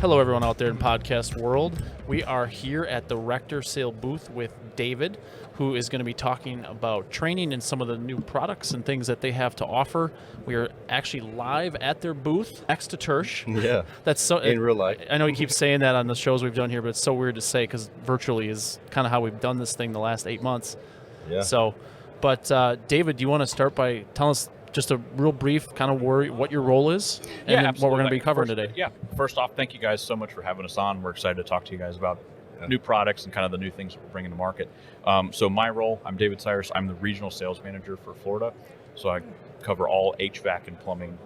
Hello, everyone out there in podcast world. We are here at the RectorSeal booth with David, who is going to be talking about training and some of the new products and things that they have to offer. We are actually live at their booth next to Tersh. Yeah, that's so in real life. I know he keeps saying that on the shows we've done here, but it's so weird to say because virtually is kind of how we've done this thing the last 8 months. Yeah. So, but David, do you want to start by telling us just a real brief kind of what your role is and then what we're going to be covering today? Yeah. First off, thank you guys so much for having us on. We're excited to talk to you guys about new products and kind of the new things that we're bringing to market. So my role, I'm David Cyrus. I'm the regional sales manager for Florida. So I cover all HVAC and plumbing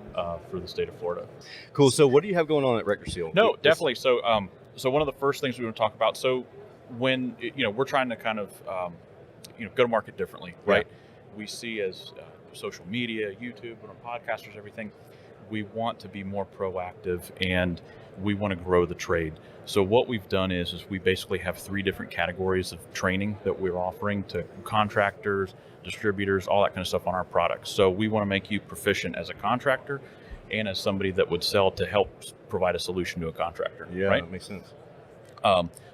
for the state of Florida. Cool. So what do you have going on at RectorSeal? No, definitely. So one of the first things we want to talk about, so when, we're trying to kind of, go to market differently, right? Yeah. We see as social media, YouTube, and on podcasters, everything, we want to be more proactive and we want to grow the trade. So what we've done is we basically have 3 different categories of training that we're offering to contractors, distributors, all that kind of stuff on our products. So we want to make you proficient as a contractor and as somebody that would sell to help provide a solution to a contractor. Yeah, right? That makes sense.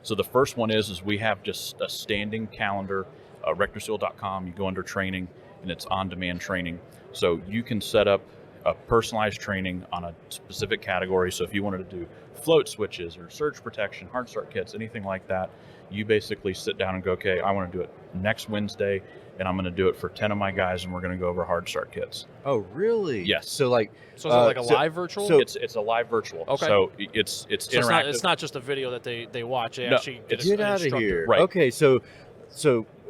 So the first one is we have just a standing calendar, RectorSeal.com. You go under training, and it's on-demand training. So you can set up a personalized training on a specific category. So if you wanted to do float switches or surge protection, hard start kits, anything like that, you basically sit down and go, okay, I want to do it next Wednesday, and I'm going to do it for 10 of my guys, and we're going to go over hard start kits. Oh, really? Yes. So is it like a live virtual? So it's a live virtual. Okay. So it's interactive. It's not just a video that they watch. They No, actually Get out of here. Right. Okay, so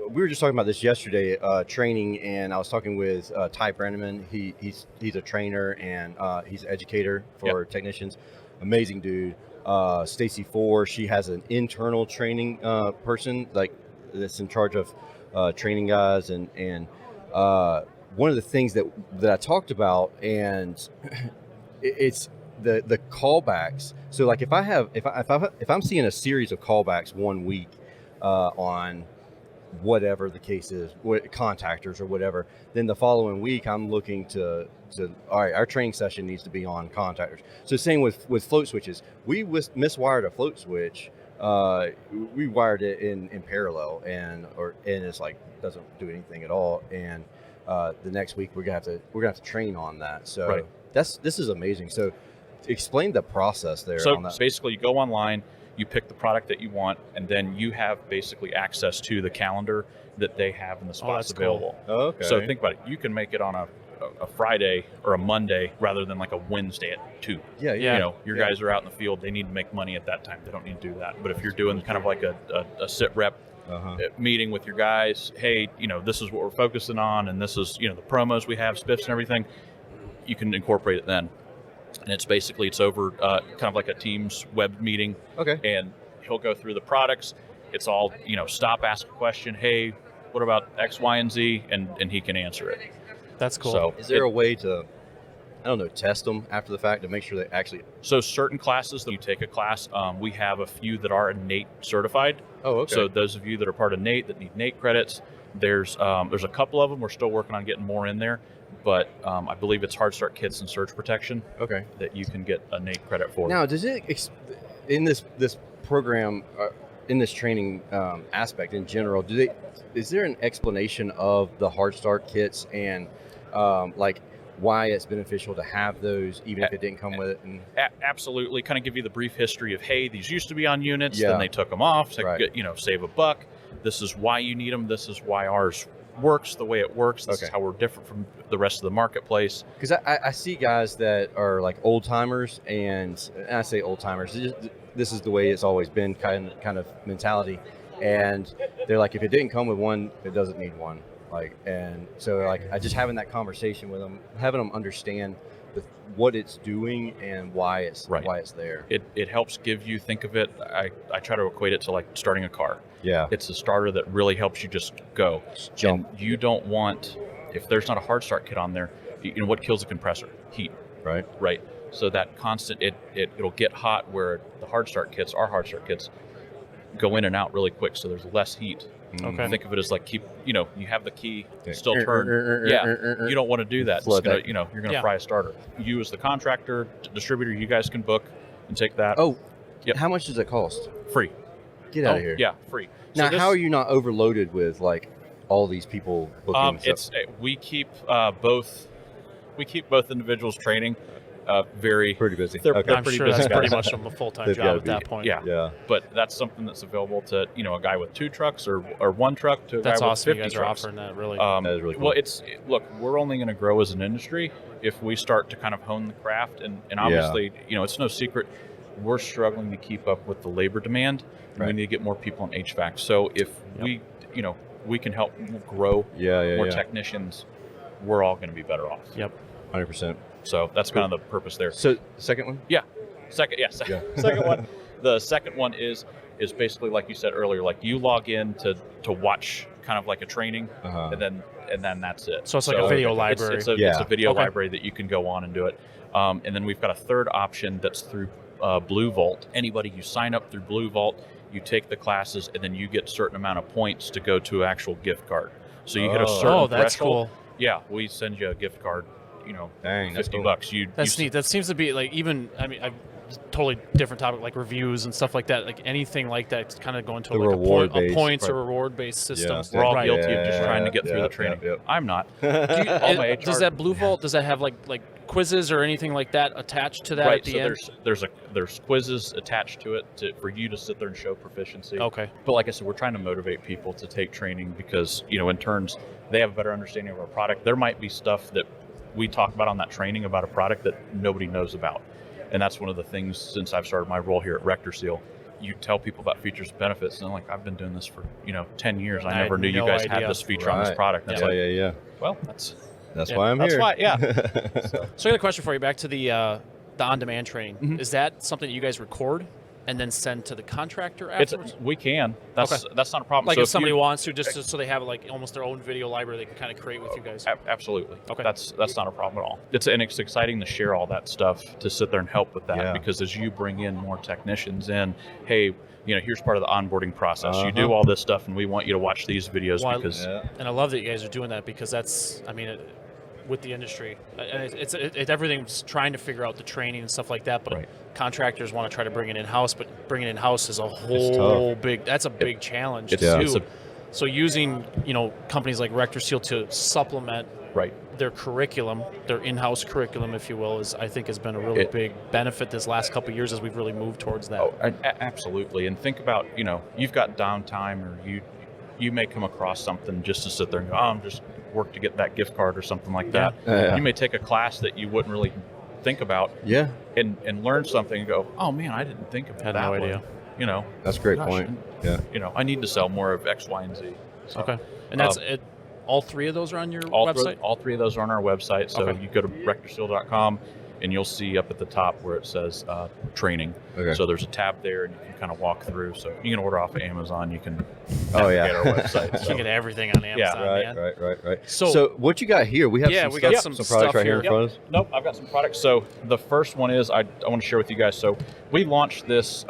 we were just talking about this yesterday, training, and I was talking with Ty Brenneman. He's a trainer and he's an educator for technicians. Amazing dude. Stacy Four, she has an internal training person that's in charge of training guys, and one of the things that I talked about, and it's the callbacks. So like if I'm seeing a series of callbacks one week on whatever the case is, contactors or whatever, then the following week I'm looking to all right, our training session needs to be on contactors. So same with float switches. We miswired a float switch. We wired it in parallel, and it's like doesn't do anything at all. And the next week we're gonna have to train on that. So this is amazing. So explain the process there. So on that. basically, you go online, you pick the product that you want, and then you have basically access to the calendar that they have in the spots available. Cool. Oh, okay. So think about it. You can make it on a Friday or a Monday rather than like a Wednesday at 2. Yeah. Your guys are out in the field. They need to make money at that time. They don't need to do that. But if you're doing kind of like a sit rep meeting with your guys, hey, this is what we're focusing on, and this is, the promos we have, spiffs and everything, you can incorporate it then. And it's over kind of like a Teams web meeting. Okay. And he'll go through the products. It's all, stop, ask a question. Hey, what about X, Y, and Z? And he can answer it. That's cool. So is there a way to, test them after the fact to make sure they actually... So certain classes that you take a class, we have a few that are NATE certified. Oh, okay. So those of you that are part of NATE that need NATE credits, there's a couple of them. We're still working on getting more in there. But I believe it's hard start kits and surge protection that you can get a NATE credit for. Now, does it, in this program, in this training aspect in general, is there an explanation of the hard start kits and why it's beneficial to have those, even if it didn't come with it? And... Absolutely. Kind of give you the brief history of, hey, these used to be on units, then they took them off, so save $1. This is why you need them. This is why ours works the way it works. This is how we're different from the rest of the marketplace. Because I see guys that are like old timers, and I say old timers, this is the way it's always been, kind of mentality. And they're like, if it didn't come with one, it doesn't need one. And so I just having that conversation with them, having them understand what it's doing and why it's there. It helps think of it, I try to equate it to like starting a car. Yeah. It's a starter that really helps you just go. Jump. And you don't want, if there's not a hard start kit on there, what kills a compressor? Heat. Right. So that constant, it'll get hot where the hard start kits go in and out really quick, so there's less heat. Okay. Think of it as like you have the key still turned. You don't want to do that. It's gonna, you're going to fry a starter. You as the contractor, distributor, you guys can book and take that. Oh, Yep. How much does it cost? Free. Get out of here. Yeah, free. Now, So how are you not overloaded with like all these people booking stuff? We keep both individuals training very Pretty busy. They're, Okay. they're I'm pretty sure busy that's guys. pretty much a full-time They've job gotta at that be. point. Yeah. Yeah. But that's something that's available to a guy with 2 trucks or 1 truck to a That's guy with awesome. 50 You guys are trucks. offering that, really. That is really cool. Well, look, we're only going to grow as an industry if we start to kind of hone the craft, and obviously, it's no secret we're struggling to keep up with the labor demand, and we Right. need to get more people in HVAC. So if we can help grow more technicians, we're all going to be better off. Yep. 100%. So that's kind of the purpose there. So the second one? Second one. The second one is basically like you said earlier, like you log in to watch kind of like a training, Uh-huh. and then that's it. So it's like a video library. It's a video library that you can go on and do it. And then we've got a third option that's through Blue Vault. Anybody, you sign up through Blue Vault, you take the classes, and then you get a certain amount of points to go to an actual gift card. So you hit a certain Oh, that's threshold. cool. Yeah, we send you a gift card. Dang, that's cool. $50. That's neat. That seems to be like I've totally different topic, like reviews and stuff like that. Like anything like that, it's kind of going to The like reward-based, a points or right. reward-based system. Yeah. We're all Right. guilty of just trying to get through Yeah, the training. yeah. I'm not. Does that Blue Vault, does that have like quizzes or anything like that attached to that Right, at the so end? there's quizzes attached to it for you to sit there and show proficiency. Okay. But like I said, we're trying to motivate people to take training because, in turns, they have a better understanding of our product. There might be stuff that we talk about on that training about a product that nobody knows about. And that's one of the things since I've started my role here at RectorSeal. You tell people about features and benefits, and they're like, I've been doing this for 10 years. I never had knew you no guys idea. had this feature on this Right. product. And it's Yeah, like, well, that's That's why I'm here. why, yeah. So I got a question for you. Back to the on-demand training. Mhm. Is that something that you guys record and then send to the contractor It's afterwards? we can. That's not a problem. Like So if somebody you- wants to, just so they have like almost their own video library they can kind of create with you guys. Absolutely. Okay. That's not a problem at all. It's exciting to share all that stuff, to sit there and help with that, Yeah. because as you bring in more technicians in, hey, here's part of the onboarding process. You Uh-huh. do all this stuff, and we want you to watch these videos Well, because Yeah. And I love that you guys are doing that because that's, with the industry, and it's everything's trying to figure out the training and stuff like that. But Right. contractors want to try to bring it in house, but bringing it in house is a tough. whole that's a big challenge It's- too. it's a- So using companies like RectorSeal to supplement right. their curriculum, their in-house curriculum, if you will, I think has been a really big benefit this last couple of years as we've really moved towards that. Oh, absolutely. And think about, you've got downtime, or you may come across something just to sit there and go, I'm just work to get that gift card or something like that. Yeah. You may take a class that you wouldn't really think about Yeah. and learn something and go, oh man, I didn't think about Had that no way. idea. That's a great Gosh, point. Yeah. I need to sell more of X, Y, and Z. So, Okay. And that's it. All three of those are on your all website? all 3 of those are on our website. So Okay. you go to RectorSeal.com and you'll see up at the top where it says training. Okay. So there's a tab there, and you can kind of walk through. So you can order off of Amazon. You can Oh, yeah. navigate our website. You So. can get everything on Amazon, man. Right. So- So what you got here? We have Yeah, some we stuff, got some products stuff right here in here. front of us. Nope, I've got some products. So the first one is I want to share with you guys. So we launched this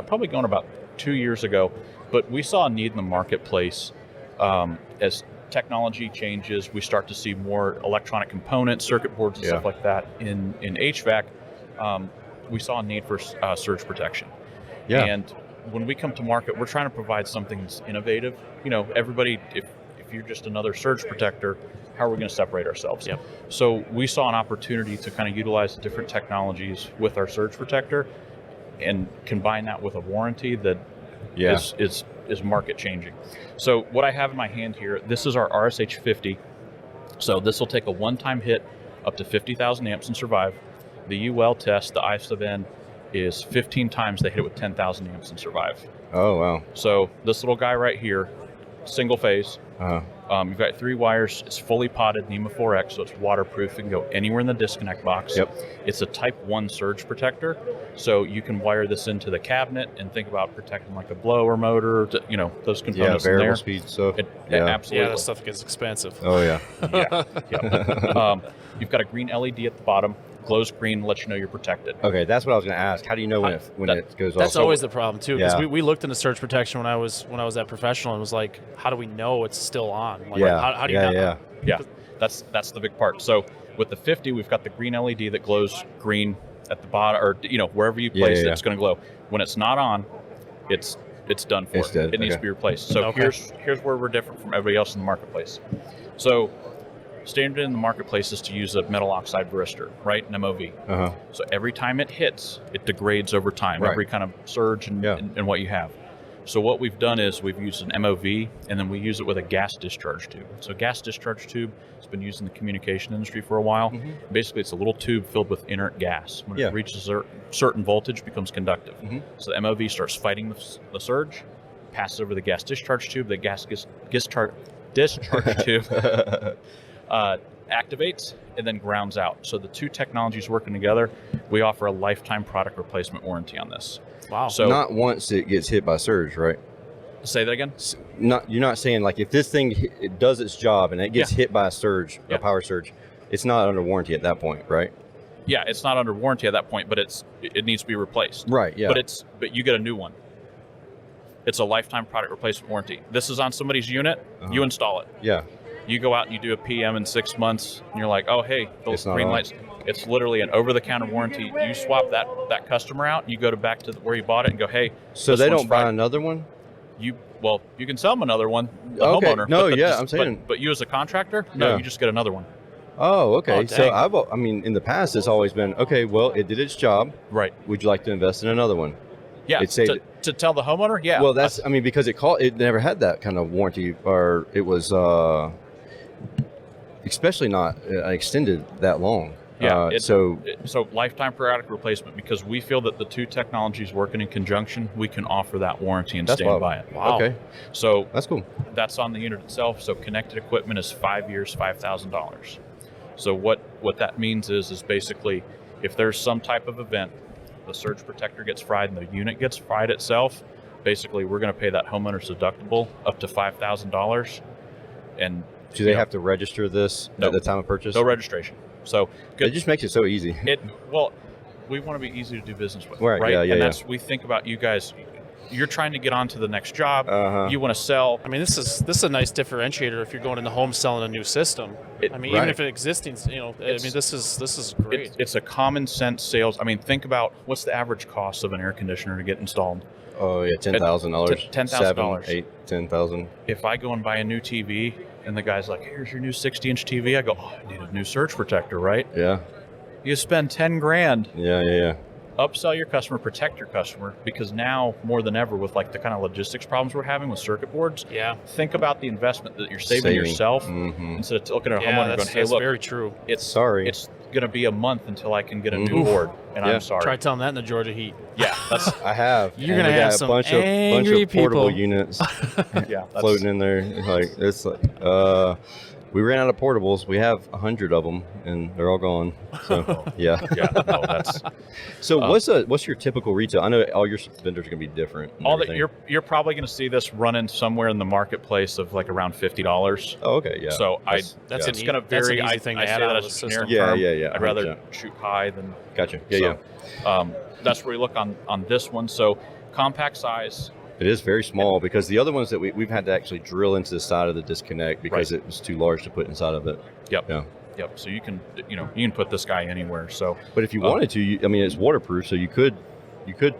probably going about 2 years ago, but we saw a need in the marketplace as technology changes. We start to see more electronic components, circuit boards, and Yeah. stuff like that in HVAC. We saw a need for surge protection. Yeah. And when we come to market, we're trying to provide something that's innovative. Everybody, if you're just another surge protector, how are we going to separate ourselves? Yep. So we saw an opportunity to kind of utilize the different technologies with our surge protector and combine that with a warranty that Yeah. is market changing. So what I have in my hand here, this is our RSH 50. So this will take a one-time hit up to 50,000 amps and survive. The UL test, the I sub N, is 15 times they hit it with 10,000 amps and survive. Oh, wow. So this little guy right here, single phase. Uh-huh. You've got 3 wires. It's fully potted NEMA 4X, so it's waterproof. It can go anywhere in the disconnect box. Yep. It's a Type 1 surge protector, so you can wire this into the cabinet and think about protecting like a blower motor, those Yeah, components in variable there. speed stuff. Yeah, Yeah, absolutely. that stuff gets expensive. Oh, yeah. Yeah. You've got a green LED at the bottom. Glows green, lets you know you're protected. Okay, that's what I was going to ask. How do you know when it goes off? That's always the problem too, because Yeah. we looked into surge protection when I was at professional and was like, how do we know it's still on? Like, Yeah. How do you not? Yeah, that's the big part. So with the 50, we've got the green LED that glows green at the bottom, or wherever you place it, yeah. it's going to glow. When it's not on, it's done for. It's dead. It needs to be replaced. So here's where we're different from everybody else in the marketplace. So standard in the marketplace is to use a metal oxide varistor, right? An MOV. Uh-huh. So every time it hits, it degrades over time. Right. Every kind of surge and what you have. So what we've done is we've used an MOV, and then we use it with a gas discharge tube. So gas discharge tube has been used in the communication industry for a while. Mm-hmm. Basically, it's a little tube filled with inert gas. When Yeah. it reaches a certain voltage, it becomes conductive. Mm-hmm. So the MOV starts fighting the surge, passes over the gas discharge tube. The gas discharge tube activates and then grounds out. So the two technologies working together, we offer a lifetime product replacement warranty on this. Wow. So Not once it gets hit by surge, right? say that again. You're not saying like if this thing it does its job and it gets hit by a surge, Yeah. a power surge, it's not under warranty at that point, right? Yeah, it's not under warranty at that point, but it needs to be replaced. Right. Yeah. But you get a new one. It's a lifetime product replacement warranty. This is on somebody's unit. You install it. Yeah. You go out and you do a PM in 6 months, and you're like, oh, hey, those It's not green on. lights. It's literally an over-the-counter warranty. You swap that customer out, you go back to where you bought it and go, hey. So this they one's don't buy right. another one? You can sell them another one, the Okay. homeowner. No, but yeah, I'm saying- But you as a contractor, no, Yeah. you just get another one. Oh, okay. Oh, So dang. in the past, it's always been, okay, well, it did its job. Right. Would you like to invest in another one? Yeah. It saved to tell the homeowner, yeah. Well, because it never had that kind of warranty, or it was, especially not extended that long. Yeah, So so lifetime product replacement, because we feel that the two technologies working in conjunction, we can offer that warranty and that's stand wild. by it. Wow. Okay, So that's cool. that's on the unit itself. So connected equipment is 5 years, $5,000. So what that means is basically if there's some type of event, the surge protector gets fried and the unit gets fried itself, basically we're going to pay that homeowner's deductible up to $5,000. And Do they have to register this No. at the time of purchase? no registration. So It just makes it so easy. We want to be easy to do business with, Right, right? yeah, And that's we think about you guys. You're trying to get on to the next job. Uh-huh. You want to sell. I mean, this is a nice differentiator if you're going in the home selling a new system. I mean, Right. even if it existing, this is great. It's a common sense sales. I mean, think about what's the average cost of an air conditioner to get installed. Oh yeah, $10,000. $10,000. 7, 8, 10,000. If I go and buy a new TV and the guy's like, "Here's your new 60-inch TV," I go, "Oh, I need a new surge protector, right?" Yeah, You spend $10,000. yeah. Upsell your customer, protect your customer, because now more than ever with like the kind of logistics problems we're having with circuit boards, Yeah. think about the investment that you're saving yourself Mhm. instead of looking at a Yeah, homeowner that's, going, hey, that's look, very true. it's Sorry. going to be a month until I can get a new Mhm. board, and Yeah. I'm sorry. Try telling that in the Georgia heat. Yeah, that's I have. You're And gonna we have got some a bunch angry of portable people. units yeah, that's, floating in there. Like it's like we ran out of portables. We have 100 of them, and they're all gone. So yeah. Yeah, no, that's So what's your typical retail? I know all your vendors are gonna be different. and all that everything. you're probably going to see this running somewhere in the marketplace of like around $50. Oh, okay, yeah. So That's it's an going to that's an vary. easy thing I to say add that on as the a system. generic Yeah, term. yeah, I'd rather 100%. shoot high than Gotcha. Yeah, so, that's where you look on this one. So compact size. It is very small because the other ones that we've had to actually drill into the side of the disconnect because Right. it was too large to put inside of it. Yep. Yeah. Yep. So you can put this guy anywhere. So But if you wanted to, it's waterproof, so you could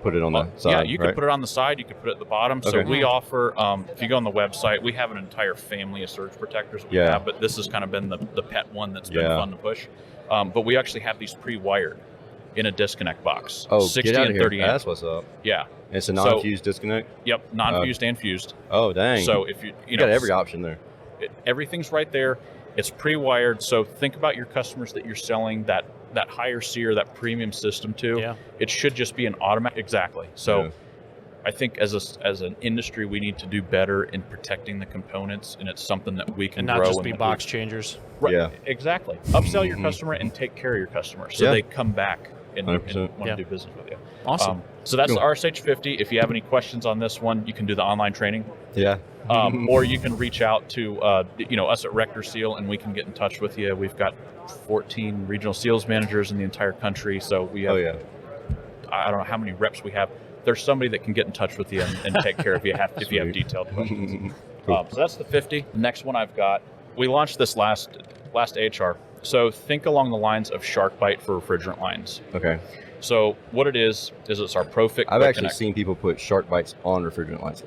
put it on the side. yeah, you could right? put it on the side. You could put it at the bottom. So Okay. we offer. If you go on the website, we have an entire family of surge protectors that we Yeah. have, but this has kind of been the pet one that's been Yeah. fun to push. But we actually have these pre-wired in a disconnect box. Oh, 60 get out and of here. 30 amp. That's what's up. Yeah. And it's a non-fused disconnect. Yep. Non-fused and fused. Oh, dang. So if you got every option there. everything's right there. It's pre-wired. So think about your customers that you're selling that higher SEER, that premium system to. Yeah. It should just be an automatic. Exactly. So Yeah. I think as an industry, we need to do better in protecting the components, and it's something that we can And not grow just and be that box changers. Right. Yeah. Exactly. Upsell your Mhm. customer and take care of your customer, so Yeah. they come back and 100%. want Yeah. to do business with you. Awesome. So that's Cool. the RSH50. If you have any questions on this one, you can do the online training. Yeah. Or you can reach out to us at RectorSeal, and we can get in touch with you. We've got 14 regional sales managers in the entire country, so we have Oh, yeah. I don't know how many reps we have. There's somebody that can get in touch with you and take care if you have Sweet. detailed questions. Cool. So that's the 50. The next one I've got. We launched this last AHR. So think along the lines of shark bite for refrigerant lines. Okay. So what it is it's our ProFit. I've actually seen people put shark bites on refrigerant lights,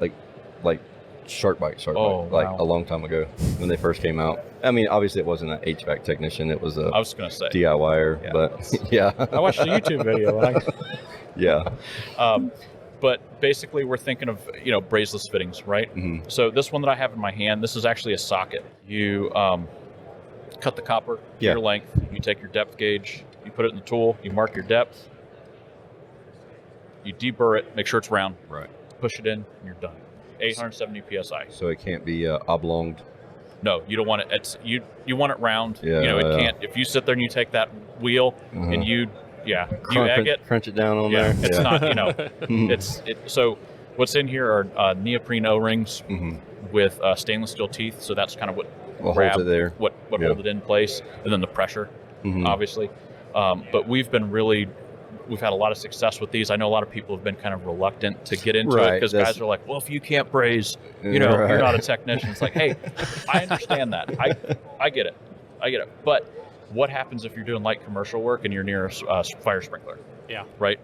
like shark bite, like wow. a long time ago when they first came out. I mean, obviously it wasn't an HVAC technician; it was I was going to say DIYer. Yeah, but yeah, I watched a YouTube video. yeah. But basically, we're thinking of brazeless fittings, right? Mm-hmm. So this one that I have in my hand, this is actually a socket. You cut the copper your length. You take your depth gauge. You put it in the tool. You mark your depth. You deburr it. Make sure it's round. Right. Push it in, and you're done. 870 psi. So it can't be oblonged. No, you don't want it. It's you want it round. Yeah, It can't. If you sit there and you take that wheel and you egg it, crunch it down on there. It's not. So what's in here are neoprene O-rings with stainless steel teeth. So that's kind of what holds it there. What holds it in place, and then the pressure, obviously. But we've had a lot of success with these. I know a lot of people have been kind of reluctant to get into it because guys are like, well, if you can't braze, you're not a technician. It's like, hey, I understand that. I get it. But what happens if you're doing light commercial work and you're near a fire sprinkler? Yeah. Right?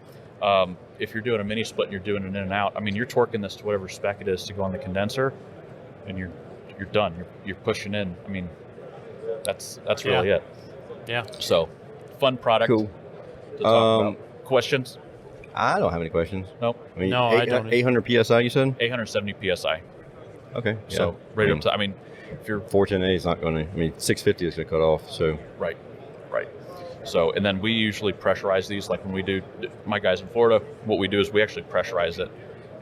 If you're doing a mini split and you're doing an in and out, I mean, you're torquing this to whatever spec it is to go on the condenser, and you're done. You're pushing in. I mean, that's really it. Yeah. So, fun product. Cool. To talk about. Questions? I don't have any questions. Nope. I mean, No, I don't. 800 psi, you said? 870 psi. Okay. Yeah. So right up to. I mean, if you're 410A is not going to. I mean, 650 is going to cut off. So right. So and then we usually pressurize these. Like when we do, my guys in Florida, what we do is we actually pressurize it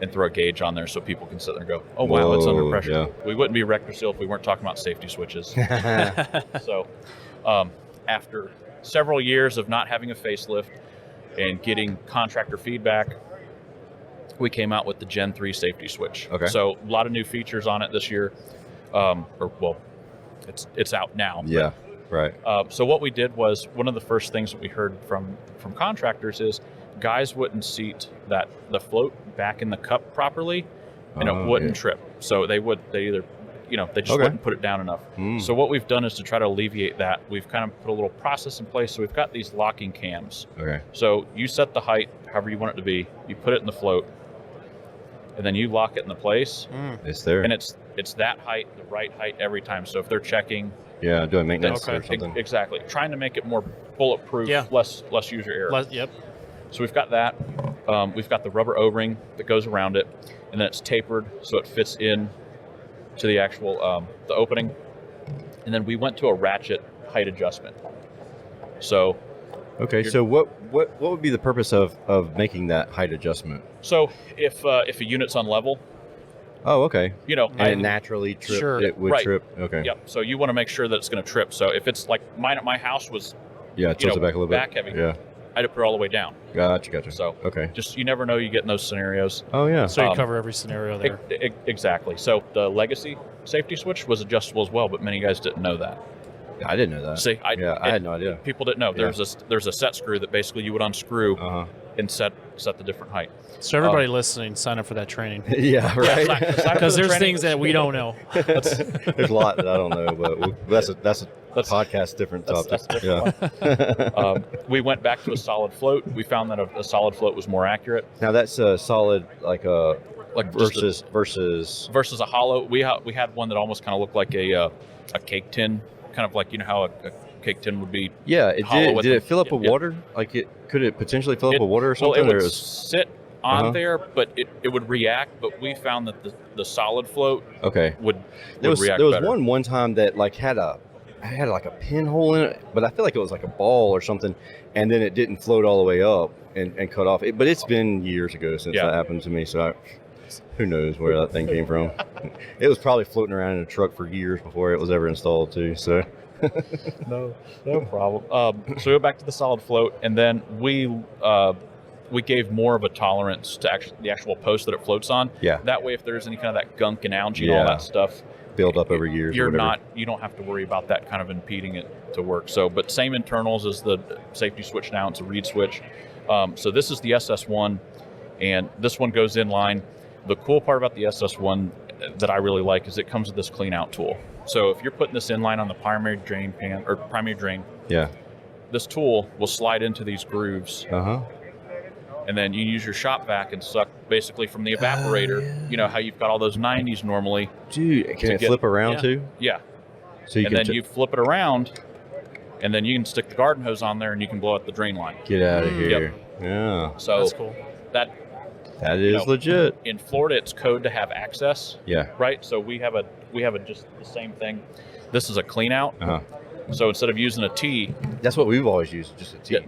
and throw a gauge on there so people can sit there and go, oh wow, it's under pressure. Yeah. We wouldn't be RectorSeal if we weren't talking about safety switches. So after several years of not having a facelift and getting contractor feedback, we came out with the Gen 3 safety switch. Okay. So a lot of new features on it this year. It's out now. Yeah, right. So what we did was, one of the first things that we heard from contractors is guys wouldn't seat the float back in the cup properly, and it wouldn't trip. So they just wouldn't put it down enough. So what we've done is to try to alleviate that. We've kind of put a little process in place. So we've got these locking cams. Okay. So you set the height however you want it to be. You put it in the float, and then you lock it in the place. It's there. And it's that height, the right height every time. So if they're checking, doing maintenance or something. Exactly. Trying to make it more bulletproof, less user error. Yep. So we've got that. We've got the rubber O-ring that goes around it, and then it's tapered so it fits in to the actual the opening. And then we went to a ratchet height adjustment. So okay, so what would be the purpose of making that height adjustment? So if a unit's unlevel, oh, okay, and it naturally it would trip. Okay. Yep. So you want to make sure that it's going to trip. So if it's like mine at my house was tilt it back a little bit, back heavy. Yeah. I'd put it all the way down. Gotcha. So okay, just you never know, you get in those scenarios. Oh yeah. So you cover every scenario there. Exactly. So the legacy safety switch was adjustable as well, but many guys didn't know that. I didn't know that. See, I had no idea. People didn't know. There's a set screw that basically you would unscrew and set the different height. So everybody listening, sign up for that training. Yeah, right. Because there's things that we don't know. There's a lot that I don't know, but that's a podcast different topic. That's a different one. We went back to a solid float. We found that a solid float was more accurate. Now that's a solid versus a hollow. We had one that almost kind of looked like a cake tin, kind of like how a cake tin would be. Yeah, it hollow. Did it fill up with water? Like could it potentially fill up with water or something? Well, it would sit on there, but it would react. But we found that the solid float would react There was better. one time that had like a pinhole in it, but I feel like it was like a ball or something, and then it didn't float all the way up and cut off. But it's been years ago since that happened to me, so who knows where that thing came from. It was probably floating around in a truck for years before it was ever installed too, so. No problem. So we go back to the solid float, and then we gave more of a tolerance to the actual post that it floats on. Yeah. That way, if there's any kind of that gunk and algae and all that stuff build up over years, you don't have to worry about that kind of impeding it to work. So, but same internals as the safety switch now. It's a reed switch. So this is the SS1, and this one goes in line. The cool part about the SS1 that I really like is it comes with this clean out tool. So if you're putting this in line on the primary drain, this tool will slide into these grooves and then you use your shop vac and suck basically from the evaporator. Yeah. You know how you've got all those 90s normally. Dude, can it flip around too? Yeah. So you and can then you flip it around, and then you can stick the garden hose on there, and you can blow out the drain line. get out of here. Yep. Yeah, So That's cool. that that is legit. in Florida, it's code to have access, Yeah. right? So we have just the same thing. This is a clean out. Uh-huh. So instead of using a T, That's what we've always used, just a T.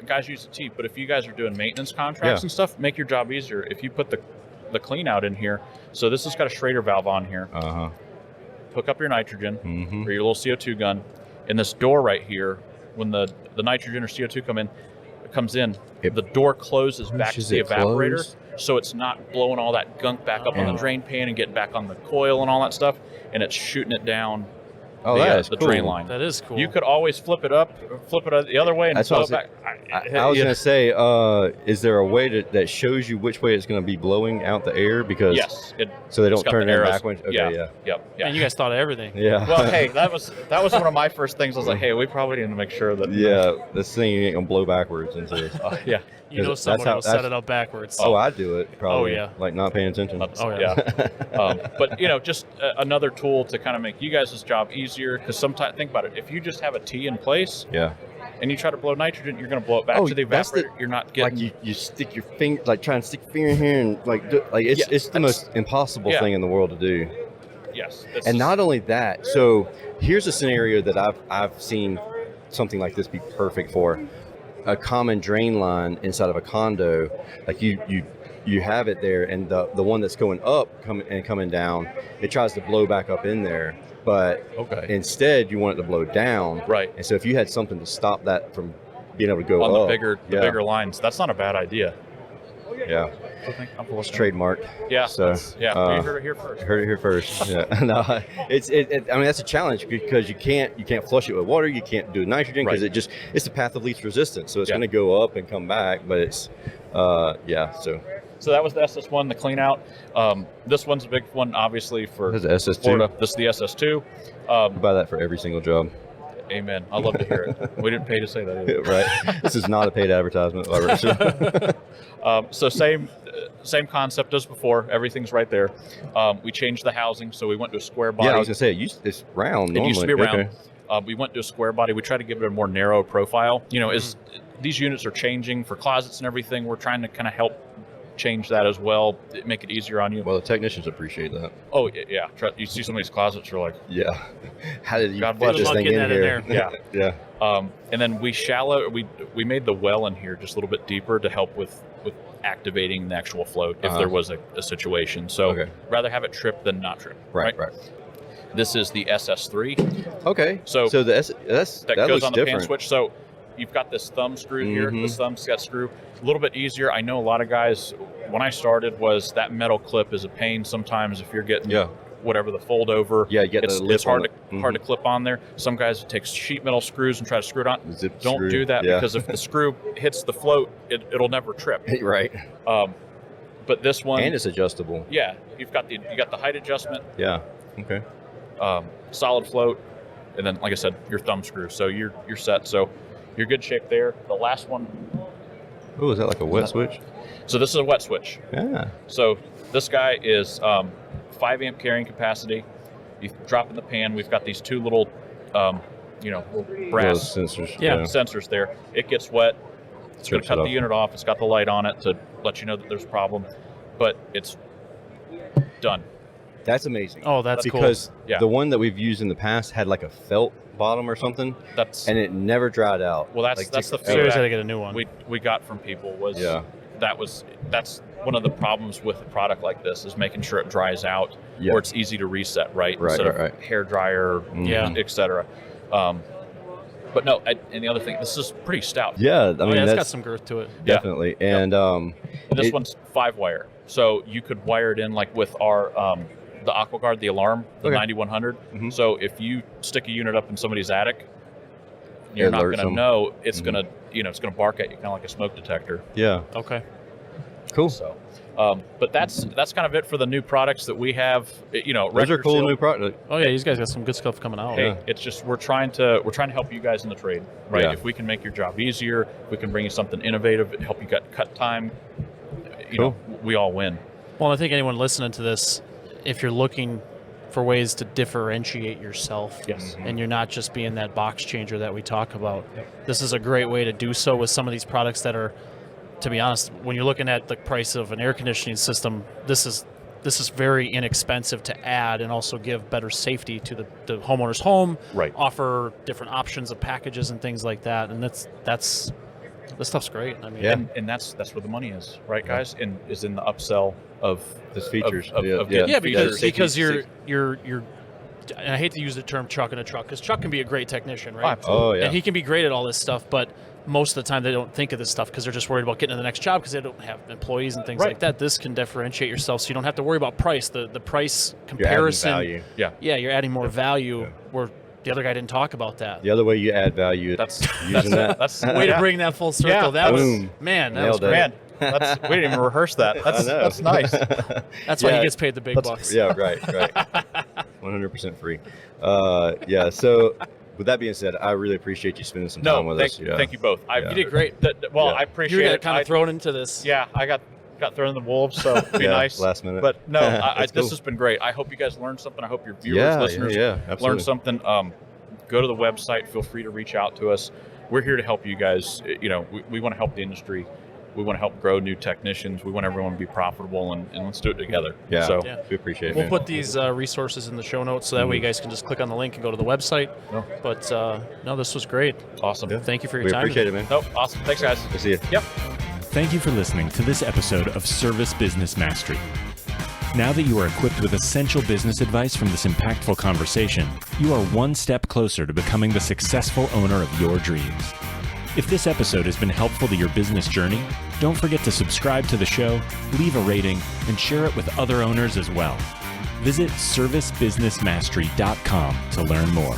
guys use a T. But if you guys are doing maintenance contracts and stuff, make your job easier. If you put the clean out in here, so this has got a Schrader valve on here. Uh-huh. Hook up your nitrogen Mm-hmm. or your little CO2 gun. In this door right here, when the nitrogen or CO2 comes in, the door closes back to Pushes the it evaporator, closed. so it's not blowing all that gunk back up on the drain pan and getting back on the coil and all that stuff, and it's shooting it down Oh, that is the cool. drain line. That is cool. You could always flip it the other way and That's blow what it back. I was going to say, is there a way that shows you which way it's going to be blowing out the air? Because Yes. so they it's don't got turn the it arrows. backwards? Okay, yeah. Yep. Man, you guys thought of everything. Yeah. Well, hey, that was one of my first things. I was like, hey, we probably need to make sure that. Yeah, this thing ain't going to blow backwards into this. Yeah. You know, That's someone how- will set it up backwards. Oh, I do it, probably. Oh, yeah. Like not paying attention. Oh, yeah. But just another tool to kind of make you guys' job easier. Because sometimes, think about it, if you just have a T in place Yeah. and you try to blow nitrogen, you're going to blow it back Oh, to the that's evaporator. You're not getting. Like you stick your finger, like try and stick your finger in here and it's Yeah, it's the most impossible yeah. thing in the world to do. Yes. And not only that, so here's a scenario that I've seen something like this be perfect for. A common drain line inside of a condo, like you have it there, and the one that's going up coming down, it tries to blow back up in there, but instead you want it to blow down. Right. And so if you had something to stop that from being able to go on up, the bigger lines, that's not a bad idea. yeah, it's trademarked. Yeah. So You heard it here first. Heard it here first. Yeah. No, I mean that's a challenge because you can't flush it with water. You can't do nitrogen because it's the path of least resistance. So it's going to go up and come back, but it's So that was the SS1, the clean out. This one's a big one, obviously, for That's the SS2. Florida. This is the SS2. I buy that for every single job. Amen. I love to hear it. We didn't pay to say that either. Right. This is not a paid advertisement. So same concept as before. Everything's right there. We changed the housing, so we went to a square body. Yeah, I was gonna say it's round. It normally. used to be round. Okay. We went to a square body. We tried to give it a more narrow profile. As these units are changing for closets and everything, we're trying to kind of help change that as well, make it easier on you. Well, the technicians appreciate that. Oh yeah, you see some of these closets, you're like, yeah, how did you God fit bless this luck thing getting in that in here? there. Yeah. Yeah. And then we made the well in here just a little bit deeper to help with activating the actual float if there was a situation. So rather have it trip than not trip. Right. This is the SS3. Okay. So that goes looks on the different. pan switch. So you've got this thumb screw here. This thumb's got screw. A little bit easier. I know a lot of guys, when I started, was that metal clip is a pain sometimes if you're getting whatever the fold over. Yeah, you get the lip it's hard on hard to clip on there. Some guys take sheet metal screws and try to screw it on. Don't screw. do that because if the screw hits the float, it'll never trip. Right. But this one, And it's adjustable. yeah, you got the height adjustment. Yeah. Okay. Solid float, and then like I said, your thumb screw. So you're set. So you're good shape there. The last one. Oh, is that like a wet switch? So this is a wet switch. Yeah. So this guy is 5 amp carrying capacity. You drop in the pan. We've got these two little, little brass Those sensors. sensors there. It gets wet. It's going to cut the unit off. It's got the light on it to let you know that there's a problem, but it's done. That's amazing. Oh, that's cool. because Yeah. the one that we've used in the past had like a felt bottom or something, and it never dried out. Well, that's Like, the Seriously, feedback to get a new one. we got from people was that's one of the problems with a product like this is making sure it dries out or it's easy to reset instead of hair dryer, etc. But no, and the other thing, this is pretty stout. Yeah, I mean it's that's got some girth to it. definitely, and And this one's 5-wire, so you could wire it in like with our the AquaGuard, the alarm, the 9100. So if you stick a unit up in somebody's attic, you're not going to know it's going to it's going to bark at you kind of like a smoke detector. Yeah. Okay. Cool. So But that's kind of it for the new products that we have. Those are cool RectorSeal. new products. Oh yeah, these guys got some good stuff coming out. Hey, it's just we're trying to help you guys in the trade, right? Yeah. If we can make your job easier, if we can bring you something innovative, help you cut time, Cool. we all win. Well, I think anyone listening to this, if you're looking for ways to differentiate yourself, Yes. and you're not just being that box changer that we talk about, this is a great way to do so with some of these products that are, to be honest, when you're looking at the price of an air conditioning system, this is very inexpensive to add and also give better safety to the homeowner's home. Right. Offer different options of packages and things like that, and this stuff's great. I mean, Yeah. And that's where the money is, right, guys? And is in the upsell of These features. Of Yeah. getting yeah, features. because you're. And I hate to use the term Chuck in a truck, because Chuck can be a great technician, right? Absolutely. Oh, yeah. And he can be great at all this stuff, but most of the time they don't think of this stuff because they're just worried about getting to the next job because they don't have employees and things Right. like that. This can differentiate yourself, so you don't have to worry about price. The price You're adding comparison. value. Yeah. Yeah, you're adding more value Yeah. where the other guy didn't talk about that. The other way you add value, That's using that. That's Way to bring that full circle. Yeah. That was, Boom. man, that Nailed was it. great. man. We didn't even rehearse that. I know. That's nice. That's why Yeah. he gets paid the big bucks. Yeah, right. 100% free. Yeah. So, with that being said, I really appreciate you spending some time with us. Yeah. Thank you both. Yeah. You did great. I You appreciate got it. kind of thrown into this. Yeah, I got thrown in the wolves, so it'd be Yeah, nice. last minute. But no, That's this cool. has been great. I hope you guys learned something. I hope your viewers, Yeah, listeners, yeah, absolutely. learned something. Go to the website. Feel free to reach out to us. We're here to help you guys. We want to help the industry. We want to help grow new technicians. We want everyone to be profitable, and let's do it together. Yeah. So Yeah. We appreciate it. We'll man. put these resources in the show notes so that way you guys can just click on the link and go to the website. No. But no, this was great. awesome. Yeah. Thank you for your We time. appreciate it, man. Nope. Awesome. Thanks, guys. We'll see you. Yep. Thank you for listening to this episode of Service Business Mastery. Now that you are equipped with essential business advice from this impactful conversation, you are one step closer to becoming the successful owner of your dreams. If this episode has been helpful to your business journey, don't forget to subscribe to the show, leave a rating, and share it with other owners as well. Visit servicebusinessmastery.com to learn more.